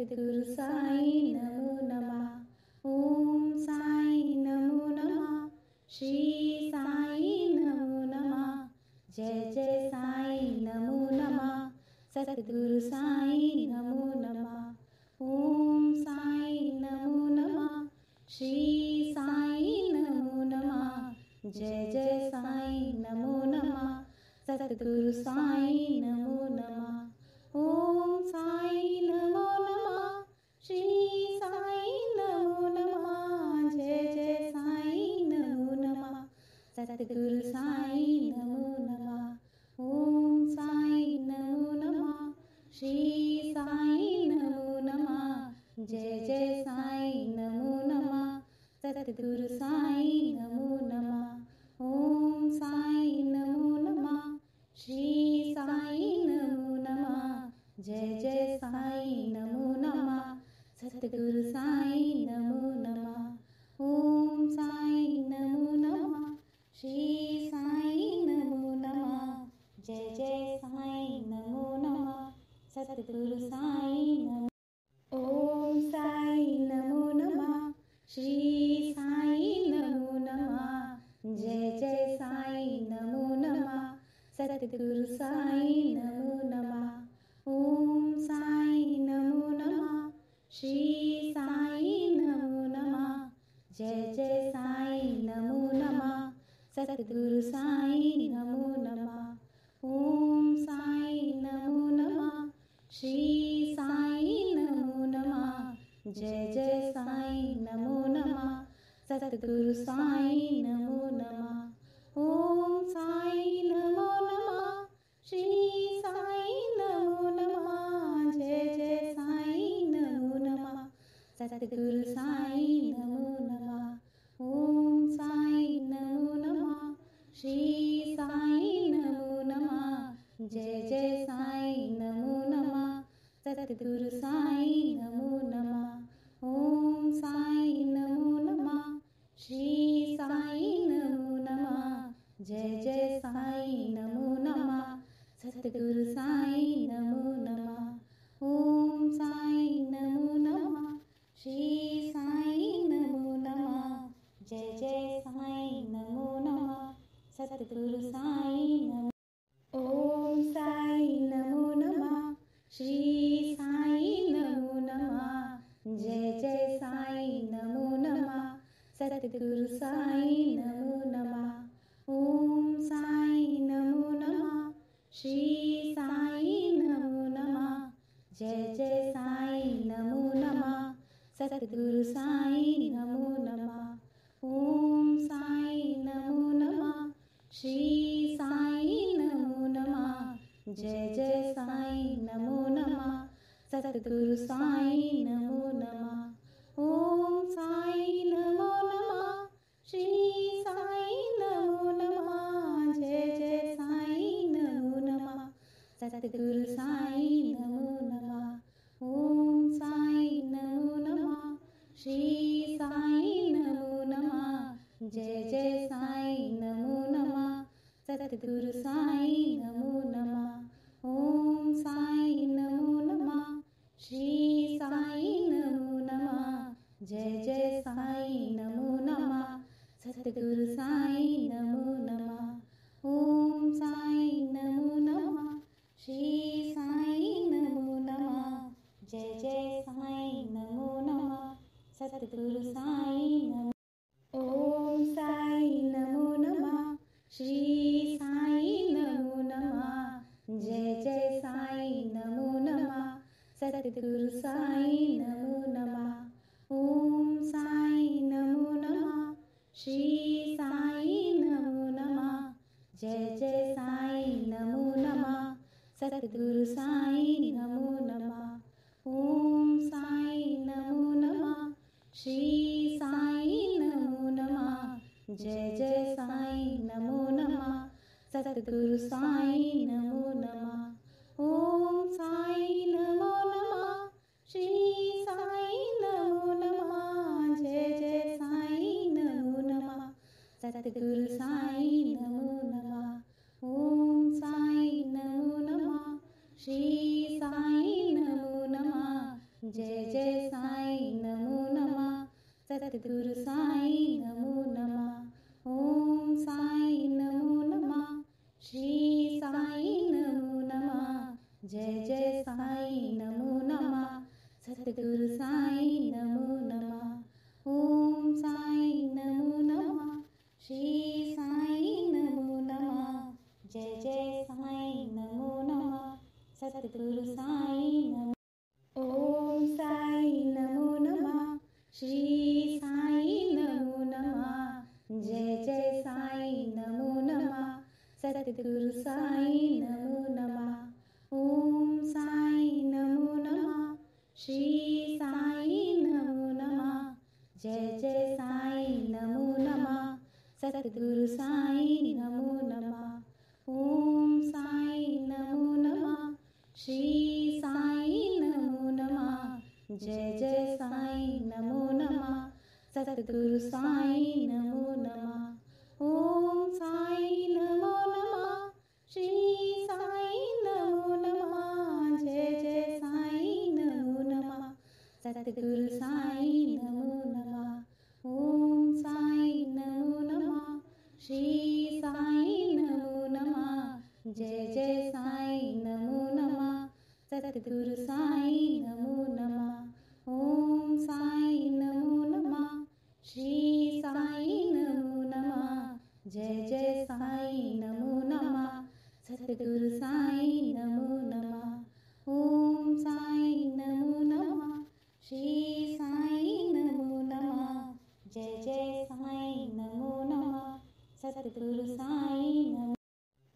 सद्गुरु साई नमो नमः। ओम साई नमो नमः। श्री साई नमो नमः। जय जय साई नमो नमः। सद्गुरु साई नमो नमः। ओम साई नमो नमः। श्री साई नमो नमः। जय जय साई नमो नमः। सद्गुरु साई नमो नमः। ओम साई नमो नमः। श्री साई नमो नमः। जय जय साई नमो नमः। सद्गुरु साई नमो नमः। ओम साई नमो नमः। श्री साई नमो नमः। जय जय साई नमो नमः। सद्गुरु साई नमो नमः। ओम साई नमो नमः। श्री साई नमो नमः। जय जय साई नमो नमः। सद्गुरु साई नमो नमः। ओम साई नमो नमः। श्री साई नमो नमः। जय जय साई नमो नमः। सद्गुरु साई नमो। ओम साई नमो नमः। श्री साई नमो नमः। जय जय साई नमो नमः। सद्गुरु साई नमो नमः। ओम साई नमो नमः। श्री साई नमो नमः। जय जय साई नमो नमः। सद्गुरु साई नमो नमः। ओम साई नमो नमः। श्री साई नमो नमः। जय जय साई नमो नमः। सद्गुरु साई नमो नमः। ओम साई नमो नमः। श्री साई नमो नमः। जय जय साई नमो नमः। सद्गुरु साई नमो नमः। ओम साई नमो नमः। श्री साई नमो नमः। जय जय साई नमो नमः। सद्गुरु साई नमो नमः। ओम साई नमो नमः। श्री साई नमो नमः। जय जय साई नमो नमः। सद्गुरु साई नमो नमः। ओम साई नमो नमः। श्री साई नमो नमः। जय जय साई नमो नमः। सद्गुरु साई नमो। ओम साई नमो नमः। श्री साई नमो नमः। जय जय साई नमो नमः। सद्गुरु साई नमो नमः। ओम साई नमो नमः। श्री साई नमो नमः। जय जय साई नमो नमः। सद्गुरु साई नमो नमः। ओम साई नमो नमः। श्री साई नमो नमः। जय जय साई नमो नमः। सद्गुरु साई नमो नमः। ओम साई नमो नमः। श्री साई नमो नमः। जय जय साई नमो नमः। सद्गुरु साई नमो नमः। ओम साई नमो नमः। श्री साई नमो नमः। जय जय साई नमो नमः। सद्गुरु साई नमो नमः। ओम साई नमो नमः। श्री साई नमो नमः। जय जय साई नमो नमः। सद्गुरु साई नमो नमः। ओम साई नमो नमः। श्री साई नमो नमः। जय जय साई नमो नमः। सद्गुरु साई नमो। ओम साई नमो नमः। श्री साई नमो नमः। जय जय साई नमो नमः। सद्गुरु साई नमो नमः। ओम साई नमो नमः। श्री साई नमो नमः। जय जय साई नमो नमः। सद्गुरु साई नमो नमः। ओम साई नमो नमः। श्री साई नमो नमः। जय जय साई नमो नमः। सद्गुरु साई नमो नमः। ओम साई नमो नमः। श्री साई नमो नमः। जय जय साई नमो नमः। सद्गुरु साई नमो नमः। ओम साई नमो नमः। श्री साई नमो नमः। जय जय साईं नमो नमः। सतगुरु साईं नमो नमः। ओम साईं नमो नमः। श्री साईं नमो नमः। जय जय साईं नमो नमः। सतगुरु साईं नमो नमः। ओम साईं नमो नमः। श्री साईं नमो नमः। जय जय साईं नमो नमः। सतगुरु साईं नमो। ओम साईं नमो नमः। श्री साईं नमो नमः। जय जय साईं नमो नमः। सतगुरु साईं नमो नमः। ओम साईं नमो नमः। श्री साईं नमो नमः। जय जय साईं नमो नमः। सतगुरु साईं नमो नमः। ओम साईं नमो नमः। श्री साईं नमो नमः। जय जय साईं नमो नमः। सतगुरु साईं नमो नमः। ओम साईं नमो नमः। श्री साईं नमो नमः। जय जय साईं नमो नमः। सतगुरु साईं नमो नमः। ओम साईं नमो नमः। श्री साईं नमो नमः। जय जय साईं नमो नमः। सतगुरु साईं नमो नमः। ओम साईं नमो नमः। श्री साईं नमो नमः। जय जय साईं नमो नमः। सतगुरु साईं नमो नमः। ओम साईं नमो नमः। श्री साईं नमो नमः। जय जय साईं नमो नमः। सतगुरु साईं नमो।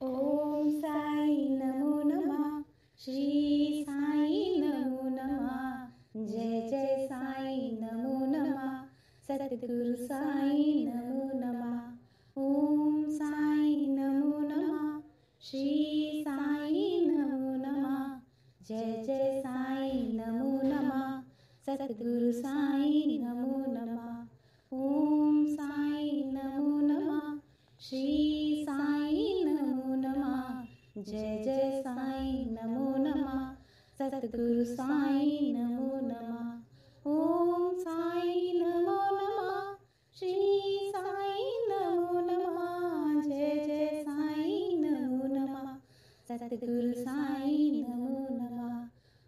ओम साईं नमो नमः। श्री साईं नमो नमः। जय जय साईं नमो नमः। सतगुरु साईं नमो नमः। ओम साईं नमो नमः। श्री साईं नमो नमः। जय जय साईं नमो नमः। सतगुरु साईं नमो नमः। ओम साईं नमो नमः। श्री साईं नमो नमः। जय जय साईं नमो नमः। सतगुरु साईं नमो नमः। ओम साईं नमो नमः। श्री साईं नमो नमः। जय जय साईं नमो नमः। सतगुरु साईं नमो नमः।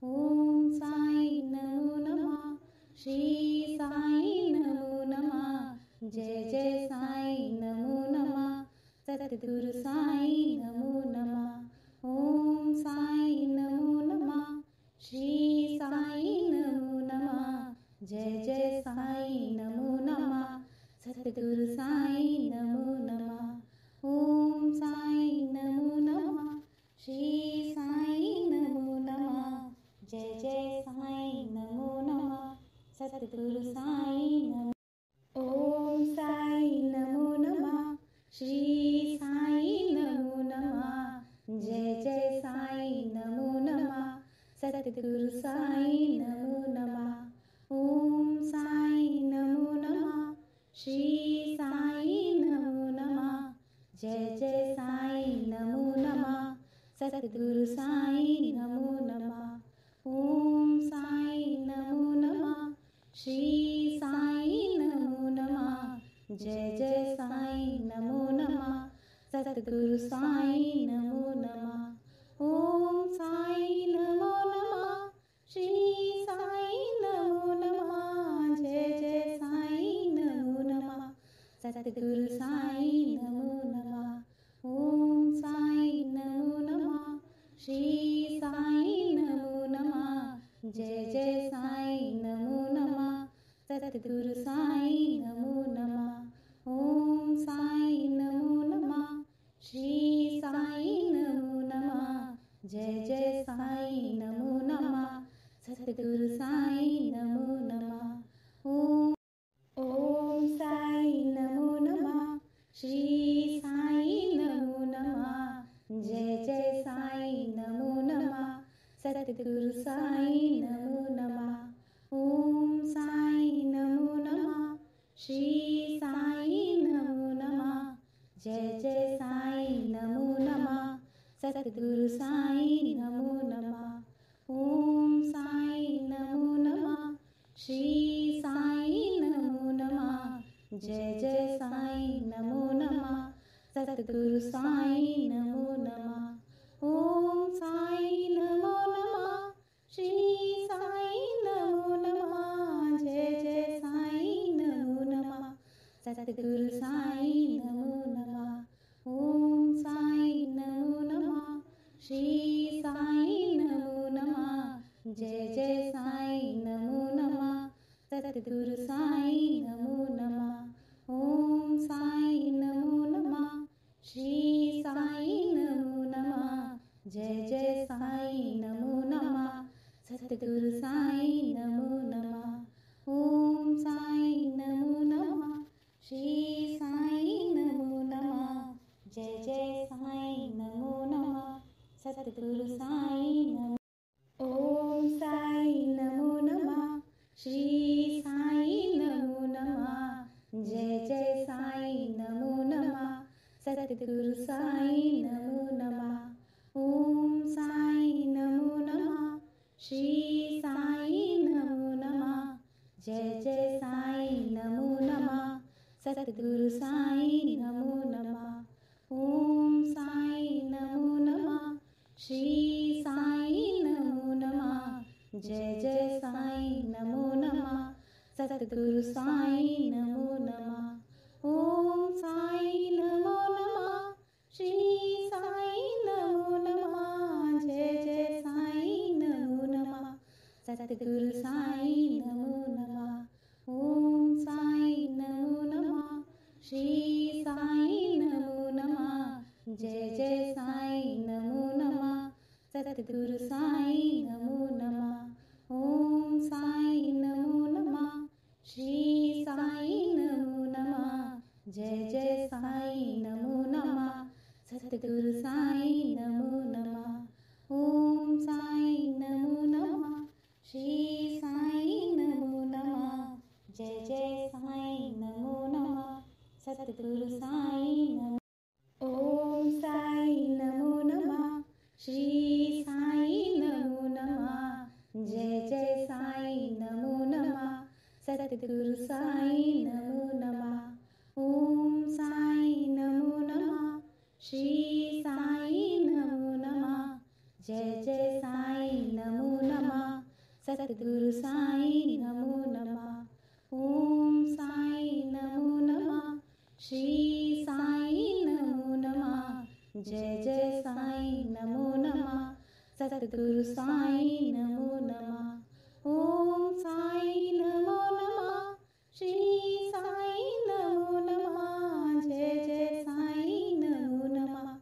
ओम साईं नमो नमः। श्री साईं नमो नमः। जय जय साईं नमो नमः। सतगुरु साईं नमो नमः। ओम साईं नमो नमः। श्री साईं नमो नमः। जय जय साईं नमो नमः। सतगुरु साईं नमो नमः। ओम साईं नमो नमः। श्री साईं नमो नमः। जय जय साईं नमो नमः। सतगुरु साईं नमो। ओम साईं नमो नमः। श्री साईं नमो नमः। जय जय साईं नमो नमः। सतगुरु साईं नमो नमः। ओम साईं नमो नमः। श्री साईं नमो नमः। जय जय साईं नमो नमः। सतगुरु साईं नमो नमः। ओम साईं नमो नमः। श्री साईं नमो नमः। जय जय साईं नमो नमः। सतगुरु साईं नमो नमः। ओम साईं नमो नमः। श्री साईं नमो नमः। जय जय साईं नमो नमः। सतगुरु साईं नमो नमः। ओम साईं नमो नमः। श्री साईं नमो नमः। जय जय साईं नमो नमः। सतगुरु साईं नमो नमः। ओम साईं नमो नमः। श्री साईं नमो नमः। जय जय साईं नमो नमः। सतगुरु साईं नमो नमः। ओम साईं नमो नमः। श्री साईं नमो नमः। जय जय साईं नमो नमः। सतगुरु साईं नमो नमः। ओम साईं नमो नमः। श्री साईं नमो नमः। जय जय साईं नमो नमः। सतगुरु साईं नमो नमः। ओम साईं नमो नमः। जय जय साईं नमो नमः सतगुरु साईं नमो नमः ओम साईं नमो नमः श्री साईं नमो नमः जय जय साईं नमो नमः सतगुरु साईं नमो नमः ओम साईं नमो नमः श्री साईं नमो नमः जय जय साईं नमो नमः सतगुरु साईं नमो नमः ओम साईं नमो नमः श्री साईं नमो नमः जय जय साईं नमो नमः सतगुरु साईं नमो नमः ओम साईं नमो नमः श्री साईं नमो नमः जय जय साईं नमो नमः सतगुरु साईं नमो ओम साईं नमो नमः श्री साईं नमो नमः जय जय साईं नमो नमः सतगुरु साईं नमो नमः ओम साईं नमो नमः श्री साईं नमो नमः जय जय साईं नमो नमः सतगुरु साईं नमो नमः ओम साईं नमो नमः श्री साईं नमो नमः जय जय साईं नमो नमः सतगुरु साईं नमो नमः ओम साईं नमो नमः श्री साईं नमो नमः जय जय साईं नमो नमः सतगुरु साईं नमो नमः ओम साईं नमो नमः श्री साईं नमो नमः जय जय साईं नमो नमः सतगुरु साईं नमो नमः ओम साईं नमो नमः श्री साईं नमो नमः जय जय साईं नमो नमः सतगुरु साईं नमो नमः ओम साईं नमो नमः श्री साईं नमो नमः जय जय साईं नमो नमः सतगुरु साईं नमो ओम साईं नमो नमः श्री साईं नमो नमः जय जय साईं नमो नमः सतगुरु साईं नमो नमः ओम साईं नमो नमः श्री साईं नमो नमः जय जय साईं नमो नमः सतगुरु साईं नमो नमः ओम साईं नमो नमः श्री साईं नमो नमः जय जय साईं नमो नमः सतगुरु साईं नमो नमः ओम साईं नमो नमः श्री साईं नमो नमः जय जय साईं नमो नमः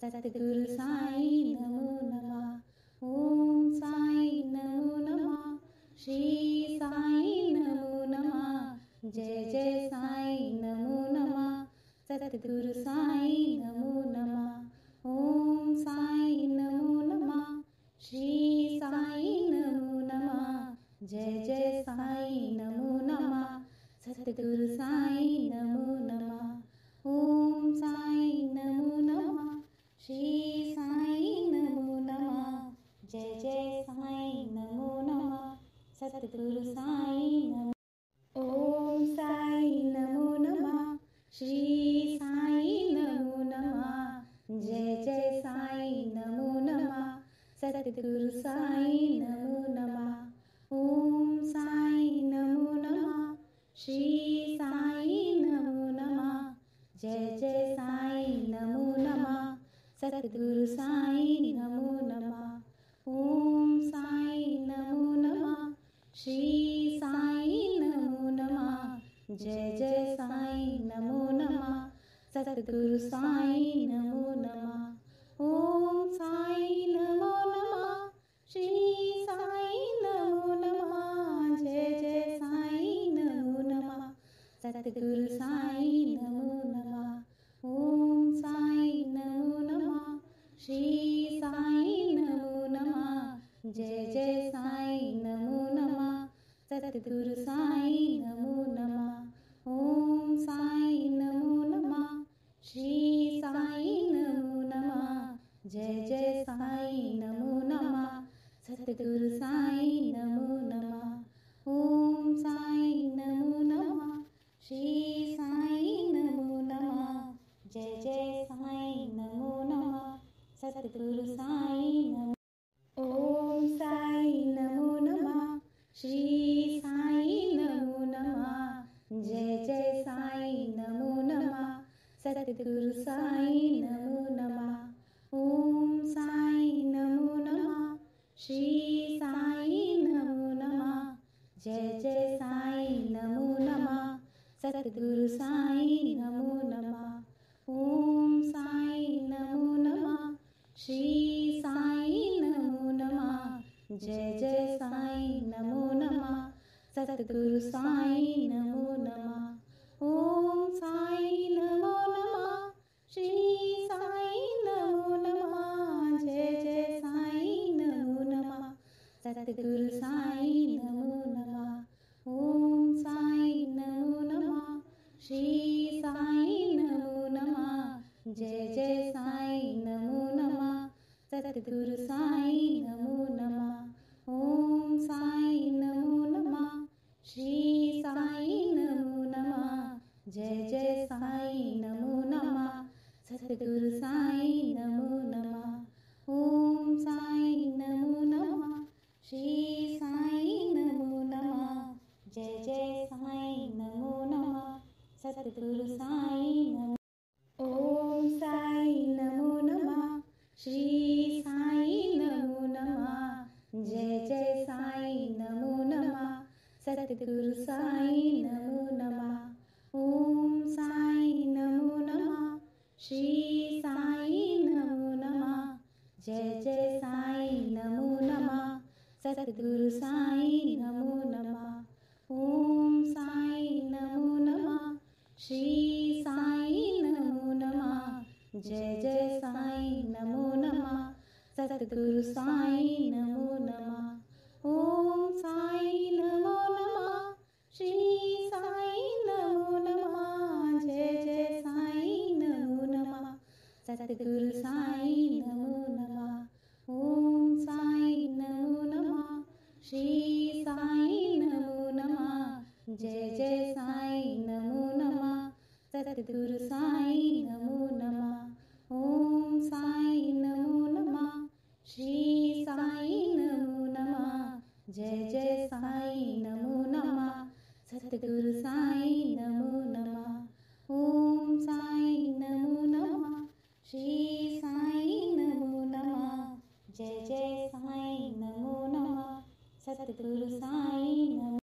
सतगुरु साईं नमो नमः ओम साईं नमो नमः श्री साईं नमो नमः जय जय साईं नमो नमः सतगुरु साईं नमो नमः ओम साईं नमो नमः श्री साईं नमो नमः जय जय साईं नमो नमः सतगुरु साईं नमो नमः ओम साईं नमो नमः श्री साईं नमो नमः जय जय साईं नमो नमः सतगुरु साईं नमो ओम साईं नमो नमः श्री साईं नमो नमः जय जय साईं नमो नमः सतगुरु साईं नमो नमः ओम साईं नमो नमः श्री साईं नमो नमः जय जय साईं नमो नमः सतगुरु साईं नमो नमः ओम साईं नमो नमः श्री साईं नमो नमः जय जय साईं नमो नमः सतगुरु साईं नमो नमः ओम साईं नमो नमः श्री साईं नमो नमः जय जय साईं नमो नमः सतगुरु साईं नमो नमः ओम साईं नमो नमः श्री साईं नमो नमः जय जय साईं नमो नमः सतगुरु साईं नमो नमः ओम साईं नमो नमः श्री साईं सतगुरु साईं नमो नमः। ओम साईं नमो नमः। श्री साईं नमो नमः। जय जय साईं नमो नमः। सतगुरु साईं नमो नमः। ओम साईं नमो नमः। श्री साईं नमो नमः। जय जय साईं नमो नमः। सतगुरु साईं नमो नमः। ओम साईं नमो नमः। श्री साईं नमो नमः। जय जय साईं नमो नमः। सतगुरु साईं नमो नमः। ओम साईं नमो नमः। श्री साईं नमो नमः। जय जय साईं नमो नमः। सतगुरु साईं नमो नमः। ओम साईं नमो नमः। श्री साईं नमो नमः। जय जय साईं नमो नमः। सतगुरु साईं नमो नमः। ओम साईं नमो नमः। श्री साईं नमो नमः। जय जय साईं नमो नमः। सतगुरु साईं नमो। ओम साईं नमो नमः। श्री साईं नमो नमः। जय जय साईं नमो नमः। सतगुरु साईं नमो नमः। ओम साईं नमो नमः। श्री साईं नमो नमः। जय जय साईं नमो नमः। सतगुरु साईं नमो नमः। ओम साईं नमो नमः। श्री साईं नमो नमः। जय जय साईं नमो नमः। सतगुरु साईं नमो नमः। ओम साईं नमो नमः। श्री साईं नमो नमः। जय जय साईं नमो नमः। सतगुरु साईं नमो नमः। ओम साईं नमो नमः। श्री साईं नमो नमः। जय जय साईं नमो नमः। सतगुरु साईं नमो नमः। ओम साईं नमो नमः। श्री साईं नमो नमः। जय जय साईं नमो नमः। सतगुरु साईं नमो नमः। ओम साईं नमो नमः। श्री साईं नमो नमः। जय जय साईं नमो नमः। सतगुरु साईं नमो।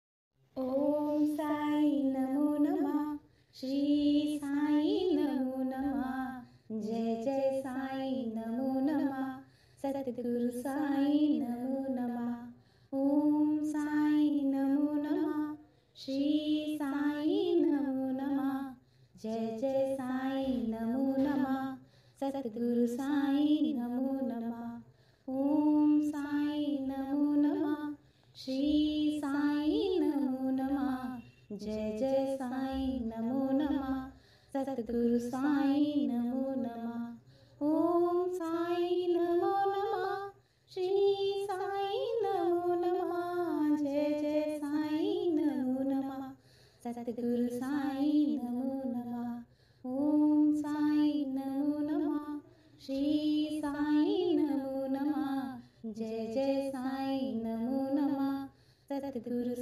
ओम साईं नमो नमः। श्री साईं नमो नमः। जय जय साईं नमो नमः। सतगुरु साईं नमो नमः। ओम साईं नमो नमः। श्री साईं नमो नमः। जय जय साईं नमो नमः। सतगुरु साईं नमो नमः। ओम साईं नमो नमः। श्री साईं नमो नमः। जय जय साईं नमो नमः। सतगुरु साईं नमो नमः। ओम साईं नमो नमः। श्री साईं नमो नमः। जय जय साईं नमो नमः। सतगुरु साईं नमो नमः। ओम साईं नमो नमः। श्री साईं नमो नमः। जय जय साईं नमो नमः। सतगुरु